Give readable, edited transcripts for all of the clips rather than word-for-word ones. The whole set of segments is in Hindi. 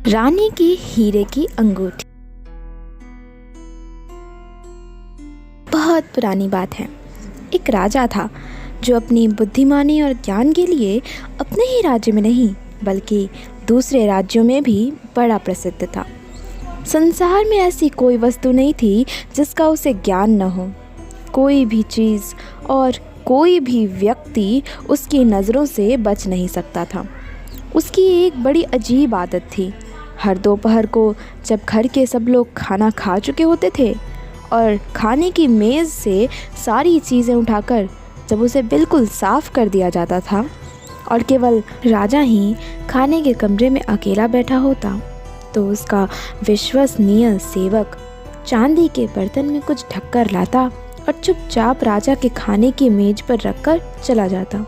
रानी की हीरे की अंगूठी। बहुत पुरानी बात है। एक राजा था जो अपनी बुद्धिमानी और ज्ञान के लिए अपने ही राज्य में नहीं बल्कि दूसरे राज्यों में भी बड़ा प्रसिद्ध था। संसार में ऐसी कोई वस्तु नहीं थी जिसका उसे ज्ञान न हो। कोई भी चीज़ और कोई भी व्यक्ति उसकी नज़रों से बच नहीं सकता था। उसकी एक बड़ी अजीब आदत थी। हर दोपहर को जब घर के सब लोग खाना खा चुके होते थे और खाने की मेज़ से सारी चीज़ें उठाकर जब उसे बिल्कुल साफ़ कर दिया जाता था और केवल राजा ही खाने के कमरे में अकेला बैठा होता, तो उसका विश्वसनीय सेवक चांदी के बर्तन में कुछ ढककर लाता और चुपचाप राजा के खाने की मेज़ पर रखकर चला जाता।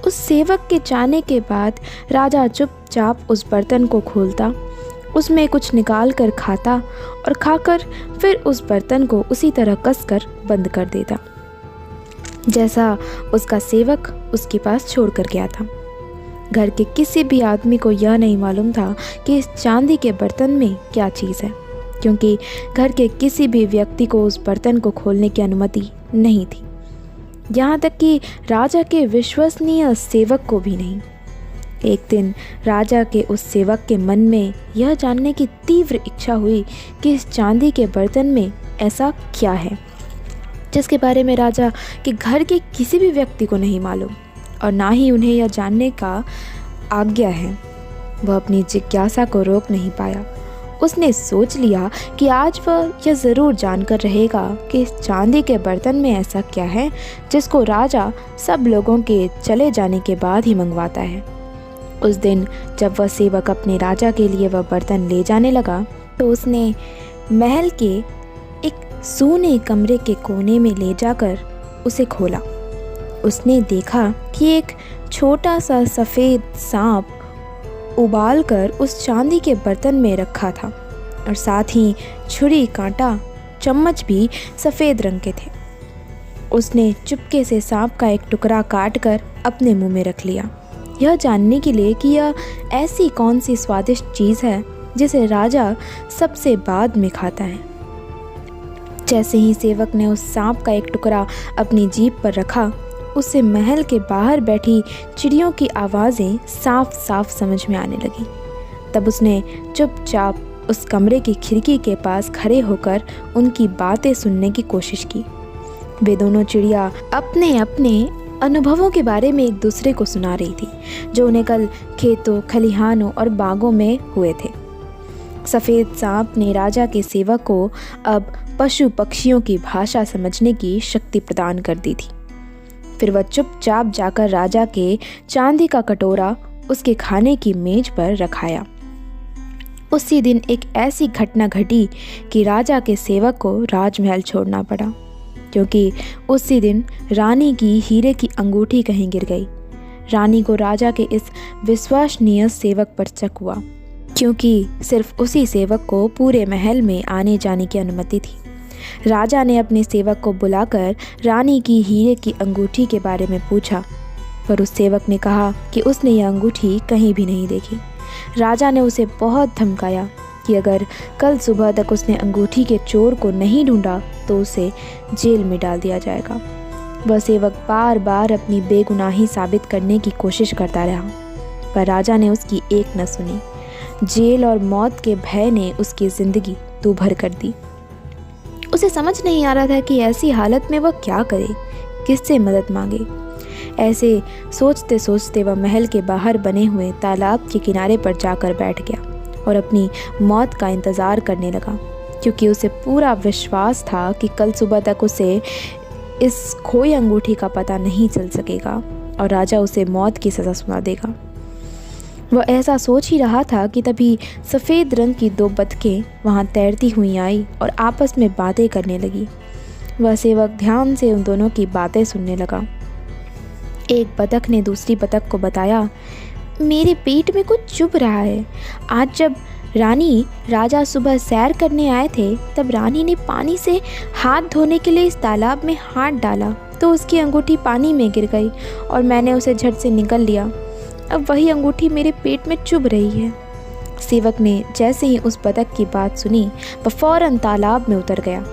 उस सेवक के जाने के बाद राजा चुपचाप उस बर्तन को खोलता, उसमें कुछ निकाल कर खाता और खाकर फिर उस बर्तन को उसी तरह कसकर बंद कर देता जैसा उसका सेवक उसके पास छोड़ कर गया था। घर के किसी भी आदमी को यह नहीं मालूम था कि इस चांदी के बर्तन में क्या चीज़ है, क्योंकि घर के किसी भी व्यक्ति को उस बर्तन को खोलने की अनुमति नहीं थी, यहाँ तक कि राजा के विश्वसनीय सेवक को भी नहीं। एक दिन राजा के उस सेवक के मन में यह जानने की तीव्र इच्छा हुई कि इस चांदी के बर्तन में ऐसा क्या है जिसके बारे में राजा के घर के किसी भी व्यक्ति को नहीं मालूम और ना ही उन्हें यह जानने का आज्ञा है। वह अपनी जिज्ञासा को रोक नहीं पाया। उसने सोच लिया कि आज वह यह ज़रूर जानकर रहेगा कि इस चांदी के बर्तन में ऐसा क्या है जिसको राजा सब लोगों के चले जाने के बाद ही मंगवाता है। उस दिन जब वह सेवक अपने राजा के लिए वह बर्तन ले जाने लगा, तो उसने महल के एक सूने कमरे के कोने में ले जाकर उसे खोला। उसने देखा कि एक छोटा सा सफ़ेद सांप उबाल कर उस चांदी के बर्तन में रखा था और साथ ही छुरी, कांटा, चम्मच भी सफ़ेद रंग के थे। उसने चुपके से सांप का एक टुकड़ा काट कर अपने मुंह में रख लिया, यह जानने के लिए कि यह ऐसी कौन सी स्वादिष्ट चीज़ है जिसे राजा सबसे बाद में खाता है। जैसे ही सेवक ने उस सांप का एक टुकड़ा अपनी जीभ पर रखा, उससे महल के बाहर बैठी चिड़ियों की आवाज़ें साफ साफ समझ में आने लगी। तब उसने चुपचाप उस कमरे की खिड़की के पास खड़े होकर उनकी बातें सुनने की कोशिश की। वे दोनों चिड़िया अपने अपने अनुभवों के बारे में एक दूसरे को सुना रही थी, जो उन्हें कल खेतों, खलिहानों और बागों में हुए थे। सफ़ेद सांप ने राजा के सेवक को अब पशु पक्षियों की भाषा समझने की शक्ति प्रदान कर दी थी। फिर वह चुपचाप जाकर राजा के चांदी का कटोरा उसके खाने की मेज पर रखाया। उसी दिन एक ऐसी घटना घटी कि राजा के सेवक को राजमहल छोड़ना पड़ा, क्योंकि उसी दिन रानी की हीरे की अंगूठी कहीं गिर गई। रानी को राजा के इस विश्वसनीय सेवक पर शक हुआ, क्योंकि सिर्फ उसी सेवक को पूरे महल में आने जाने की अनुमति थी। राजा ने अपने सेवक को बुलाकर रानी की हीरे की अंगूठी के बारे में पूछा, पर उस सेवक ने कहा कि उसने यह अंगूठी कहीं भी नहीं देखी। राजा ने उसे बहुत धमकाया कि अगर कल सुबह तक उसने अंगूठी के चोर को नहीं ढूंढा तो उसे जेल में डाल दिया जाएगा। वह सेवक बार बार अपनी बेगुनाही साबित करने की कोशिश करता रहा, पर राजा ने उसकी एक न सुनी। जेल और मौत के भय ने उसकी ज़िंदगी दूभर कर दी। उसे समझ नहीं आ रहा था कि ऐसी हालत में वह क्या करे, किससे मदद मांगे। ऐसे सोचते सोचते वह महल के बाहर बने हुए तालाब के किनारे पर जाकर बैठ गया और अपनी मौत का इंतज़ार करने लगा, क्योंकि उसे पूरा विश्वास था कि कल सुबह तक उसे इस खोई अंगूठी का पता नहीं चल सकेगा और राजा उसे मौत की सज़ा सुना देगा। वह ऐसा सोच ही रहा था कि तभी सफ़ेद रंग की दो बतखें वहाँ तैरती हुई आई और आपस में बातें करने लगी। वह सेवक ध्यान से उन दोनों की बातें सुनने लगा। एक बतख ने दूसरी बतख को बताया, मेरे पेट में कुछ चुभ रहा है। आज जब रानी राजा सुबह सैर करने आए थे, तब रानी ने पानी से हाथ धोने के लिए इस तालाब में हाथ डाला तो उसकी अंगूठी पानी में गिर गई और मैंने उसे झट से निगल लिया। अब वही अंगूठी मेरे पेट में चुभ रही है। सेवक ने जैसे ही उस बतख की बात सुनी वह फौरन तालाब में उतर गया।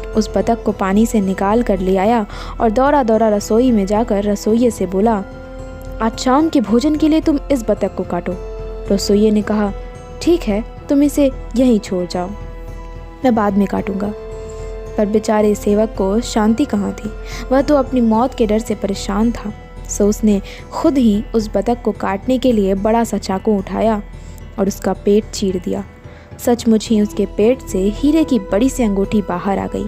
उस बतख को पानी से निकाल कर ले आया और दौड़ा दौड़ा रसोई में जाकर रसोइये से बोला, आज शाम के भोजन के लिए तुम इस बतख को काटो। रसोइये ने कहा, ठीक है, तुम इसे यहीं छोड़ जाओ, मैं बाद में काटूंगा। पर बेचारे सेवक को शांति कहाँ थी, वह तो अपनी मौत के डर से परेशान था। सो उसने खुद ही उस बतख को काटने के लिए बड़ा सा चाकू उठाया और उसका पेट चीर दिया। सचमुच ही उसके पेट से हीरे की बड़ी सी अंगूठी बाहर आ गई।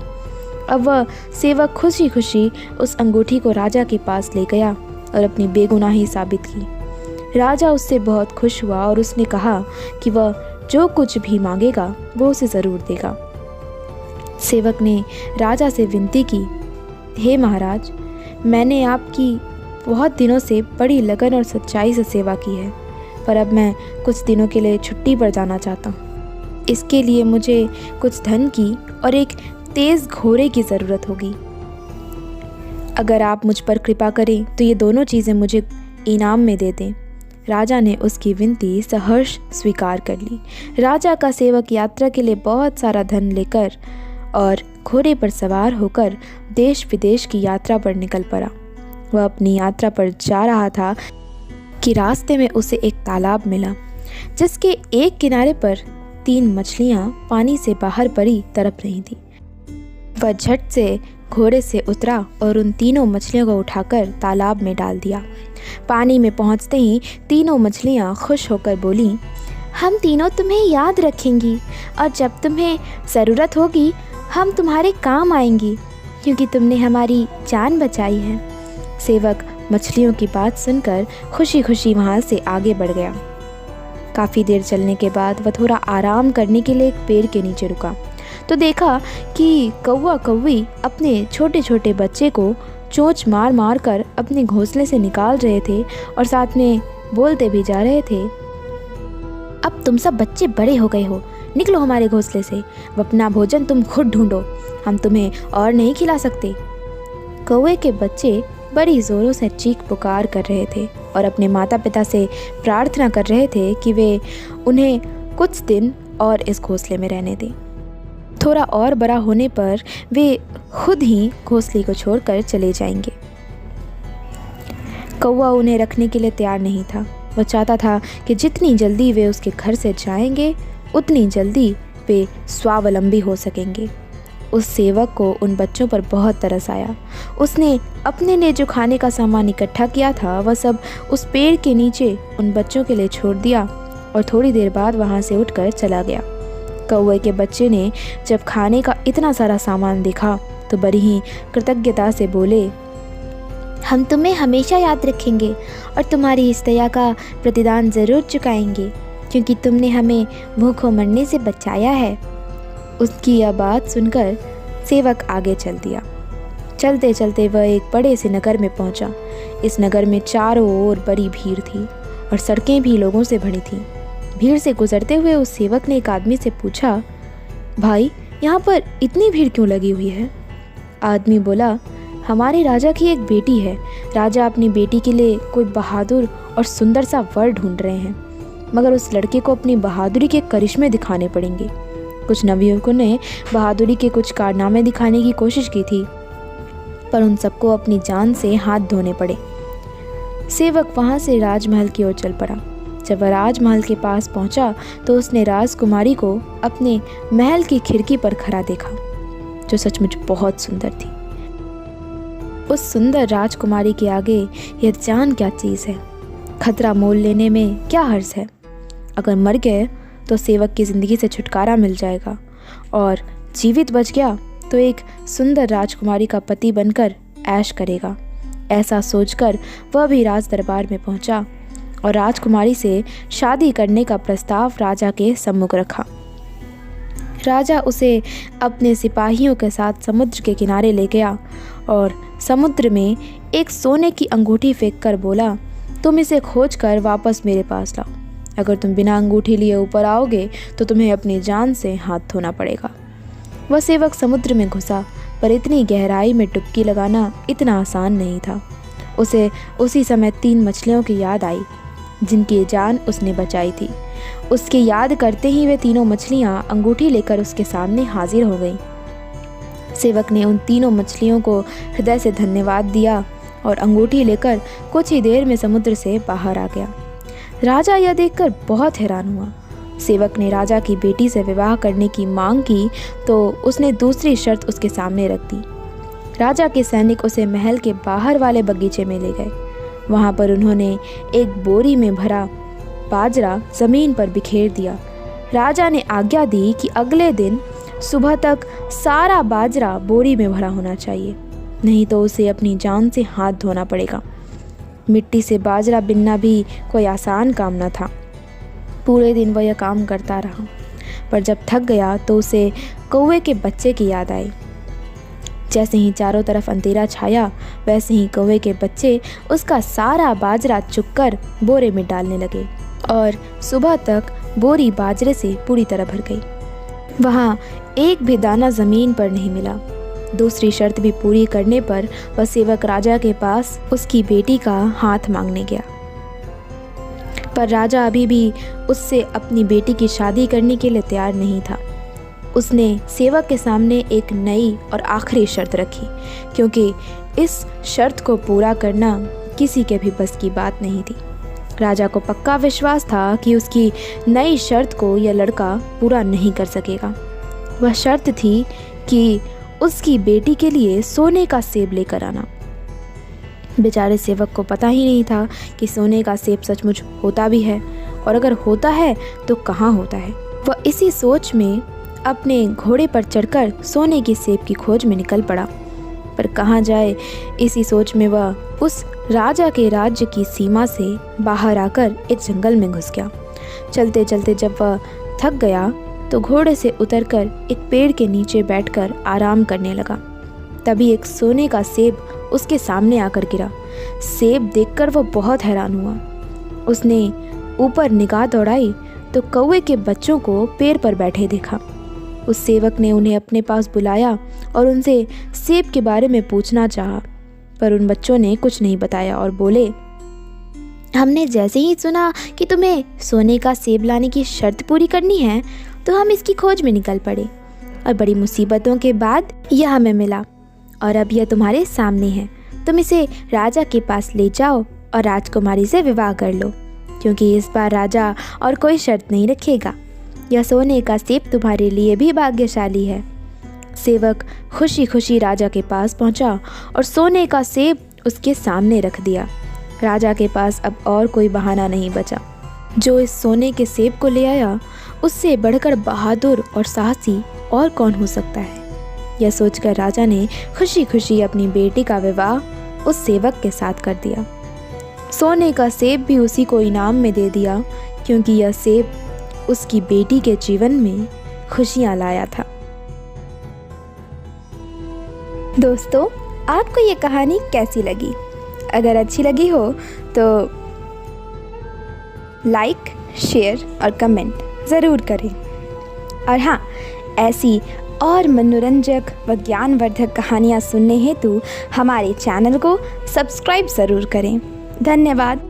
अब वह सेवक खुशी खुशी उस अंगूठी को राजा के पास ले गया और अपनी बेगुनाही साबित की। राजा उससे बहुत खुश हुआ और उसने कहा कि वह जो कुछ भी मांगेगा वो उसे ज़रूर देगा। सेवक ने राजा से विनती की, हे महाराज, मैंने आपकी बहुत दिनों से बड़ी लगन और सच्चाई से सेवा की है, पर अब मैं कुछ दिनों के लिए छुट्टी पर जाना चाहता हूँ। इसके लिए मुझे कुछ धन की और एक तेज़ घोड़े की ज़रूरत होगी। अगर आप मुझ पर कृपा करें तो ये दोनों चीज़ें मुझे इनाम में दे दें। राजा ने उसकी विनती सहर्ष स्वीकार कर ली। राजा का सेवक यात्रा के लिए बहुत सारा धन लेकर और घोड़े पर सवार होकर देश विदेश की यात्रा पर निकल पड़ा। वह अपनी यात्रा पर जा रहा था कि रास्ते में उसे एक तालाब मिला, जिसके एक किनारे पर 3 मछलियाँ पानी से बाहर पड़ी तड़प रही थीं। वह झट से घोड़े से उतरा और उन तीनों मछलियों को उठाकर तालाब में डाल दिया। पानी में पहुंचते ही तीनों मछलियां खुश होकर बोली, हम तीनों तुम्हें याद रखेंगी और जब तुम्हें ज़रूरत होगी हम तुम्हारे काम आएंगी, क्योंकि तुमने हमारी जान बचाई है। सेवक मछलियों की बात सुनकर खुशी खुशी वहाँ से आगे बढ़ गया। काफ़ी देर चलने के बाद वह थोड़ा आराम करने के लिए एक पेड़ के नीचे रुका तो देखा कि कौवा कौवी अपने छोटे छोटे बच्चे को चोंच मार मार कर अपने घोंसले से निकाल रहे थे और साथ में बोलते भी जा रहे थे, अब तुम सब बच्चे बड़े हो गए हो, निकलो हमारे घोंसले से, अपना भोजन तुम खुद ढूंढो, हम तुम्हें और नहीं खिला सकते। कौवे के बच्चे बड़ी ज़ोरों से चीख पुकार कर रहे थे और अपने माता पिता से प्रार्थना कर रहे थे कि वे उन्हें कुछ दिन और इस घोंसले में रहने दें। थोड़ा और बड़ा होने पर वे खुद ही घोंसले को छोड़कर चले जाएंगे। कौवा उन्हें रखने के लिए तैयार नहीं था। वह चाहता था कि जितनी जल्दी वे उसके घर से जाएंगे उतनी जल्दी वे स्वावलंबी हो सकेंगे। उस सेवक को उन बच्चों पर बहुत तरस आया। उसने अपने लिए जो खाने का सामान इकट्ठा किया था वह सब उस पेड़ के नीचे उन बच्चों के लिए छोड़ दिया और थोड़ी देर बाद वहाँ से उठकर चला गया। कौवे के बच्चे ने जब खाने का इतना सारा सामान देखा तो बड़ी ही कृतज्ञता से बोले, हम तुम्हें हमेशा याद रखेंगे और तुम्हारी इस दया का प्रतिदान ज़रूर चुकाएंगे, क्योंकि तुमने हमें भूखों मरने से बचाया है। उसकी यह बात सुनकर सेवक आगे चल दिया। चलते चलते वह एक बड़े से नगर में पहुंचा। इस नगर में चारों ओर बड़ी भीड़ थी और सड़कें भी लोगों से भरी थीं। भीड़ से गुजरते हुए उस सेवक ने एक आदमी से पूछा, भाई, यहाँ पर इतनी भीड़ क्यों लगी हुई है? आदमी बोला, हमारे राजा की एक बेटी है। राजा अपनी बेटी के लिए कोई बहादुर और सुंदर सा वर ढूंढ रहे हैं, मगर उस लड़के को अपनी बहादुरी के करिश्मे दिखाने पड़ेंगे। कुछ नवयुवकों ने बहादुरी के कुछ कारनामे दिखाने की कोशिश की थी, पर उन सबको अपनी जान से हाथ धोने पड़े। सेवक वहाँ से राजमहल की ओर चल पड़ा। जब वह राजमहल के पास पहुंचा तो उसने राजकुमारी को अपने महल की खिड़की पर खड़ा देखा, जो सचमुच बहुत सुंदर थी। उस सुंदर राजकुमारी के आगे यह जान क्या चीज़ है, खतरा मोल लेने में क्या हर्ज है। अगर मर गए तो सेवक की ज़िंदगी से छुटकारा मिल जाएगा और जीवित बच गया तो एक सुंदर राजकुमारी का पति बनकर ऐश करेगा। ऐसा सोचकर वह भी राज दरबार में पहुंचा और राजकुमारी से शादी करने का प्रस्ताव राजा के सम्मुख रखा। राजा उसे अपने सिपाहियों के साथ समुद्र के किनारे ले गया और समुद्र में एक सोने की अंगूठी फेंककर बोला, तुम इसे खोजकर वापस मेरे पास लाओ। अगर तुम बिना अंगूठी लिए ऊपर आओगे तो तुम्हें अपनी जान से हाथ धोना पड़ेगा। वह सेवक समुद्र में घुसा, पर इतनी गहराई में डुबकी लगाना इतना आसान नहीं था। उसे उसी समय 3 मछलियों की याद आई। जिनकी जान उसने बचाई थी। उसके याद करते ही वे तीनों मछलियाँ अंगूठी लेकर उसके सामने हाजिर हो गईं। सेवक ने उन तीनों मछलियों को हृदय से धन्यवाद दिया और अंगूठी लेकर कुछ ही देर में समुद्र से बाहर आ गया। राजा यह देखकर बहुत हैरान हुआ। सेवक ने राजा की बेटी से विवाह करने की मांग की तो उसने दूसरी शर्त उसके सामने रख दी। राजा के सैनिक उसे महल के बाहर वाले बगीचे में ले गए। वहाँ पर उन्होंने एक बोरी में भरा बाजरा ज़मीन पर बिखेर दिया। राजा ने आज्ञा दी कि अगले दिन सुबह तक सारा बाजरा बोरी में भरा होना चाहिए, नहीं तो उसे अपनी जान से हाथ धोना पड़ेगा। मिट्टी से बाजरा बिनना भी कोई आसान काम न था। पूरे दिन वह यह काम करता रहा, पर जब थक गया तो उसे कौवे के बच्चे की याद आई। जैसे ही चारों तरफ अंधेरा छाया, वैसे ही कौवे के बच्चे उसका सारा बाजरा चुगकर बोरे में डालने लगे और सुबह तक बोरी बाजरे से पूरी तरह भर गई। वहाँ एक भी दाना ज़मीन पर नहीं मिला। दूसरी शर्त भी पूरी करने पर वह सेवक राजा के पास उसकी बेटी का हाथ मांगने गया, पर राजा अभी भी उससे अपनी बेटी की शादी करने के लिए तैयार नहीं था। उसने सेवक के सामने एक नई और आखिरी शर्त रखी, क्योंकि इस शर्त को पूरा करना किसी के भी बस की बात नहीं थी। राजा को पक्का विश्वास था कि उसकी नई शर्त को यह लड़का पूरा नहीं कर सकेगा। वह शर्त थी कि उसकी बेटी के लिए सोने का सेब लेकर आना। बेचारे सेवक को पता ही नहीं था कि सोने का सेब सचमुच होता भी है, और अगर होता है तो कहाँ होता है। वह इसी सोच में अपने घोड़े पर चढ़कर सोने की सेब की खोज में निकल पड़ा, पर कहाँ जाए। इसी सोच में वह उस राजा के राज्य की सीमा से बाहर आकर एक जंगल में घुस गया। चलते चलते जब वह थक गया तो घोड़े से उतरकर एक पेड़ के नीचे बैठकर आराम करने लगा। तभी एक सोने का सेब उसके सामने आकर गिरा। सेब देखकर वह बहुत हैरान हुआ। उसने ऊपर निगाह दौड़ाई तो कौवे के बच्चों को पेड़ पर बैठे देखा। उस सेवक ने उन्हें अपने पास बुलाया और उनसे सेब के बारे में पूछना चाहा, पर उन बच्चों ने कुछ नहीं बताया और बोले, हमने जैसे ही सुना कि तुम्हें सोने का सेब लाने की शर्त पूरी करनी है तो हम इसकी खोज में निकल पड़े, और बड़ी मुसीबतों के बाद यह हमें मिला और अब यह तुम्हारे सामने है। तुम इसे राजा के पास ले जाओ और राजकुमारी से विवाह कर लो, क्योंकि इस बार राजा और कोई शर्त नहीं रखेगा। यह सोने का सेब तुम्हारे लिए भी भाग्यशाली है। सेवक खुशी खुशी राजा के पास पहुंचा और सोने का सेब उसके सामने रख दिया। राजा के पास अब और कोई बहाना नहीं बचा। जो इस सोने के सेब को ले आया, उससे बढ़कर बहादुर और साहसी और कौन हो सकता है। यह सोचकर राजा ने खुशी खुशी अपनी बेटी का विवाह उस सेवक के साथ कर दिया। सोने का सेब भी उसी को इनाम में दे दिया, क्योंकि यह सेब उसकी बेटी के जीवन में खुशियां लाया था। दोस्तों, आपको ये कहानी कैसी लगी? अगर अच्छी लगी हो तो लाइक, शेयर और कमेंट ज़रूर करें। और हाँ, ऐसी और मनोरंजक व ज्ञानवर्धक कहानियाँ सुनने हेतु हमारे चैनल को सब्सक्राइब ज़रूर करें। धन्यवाद।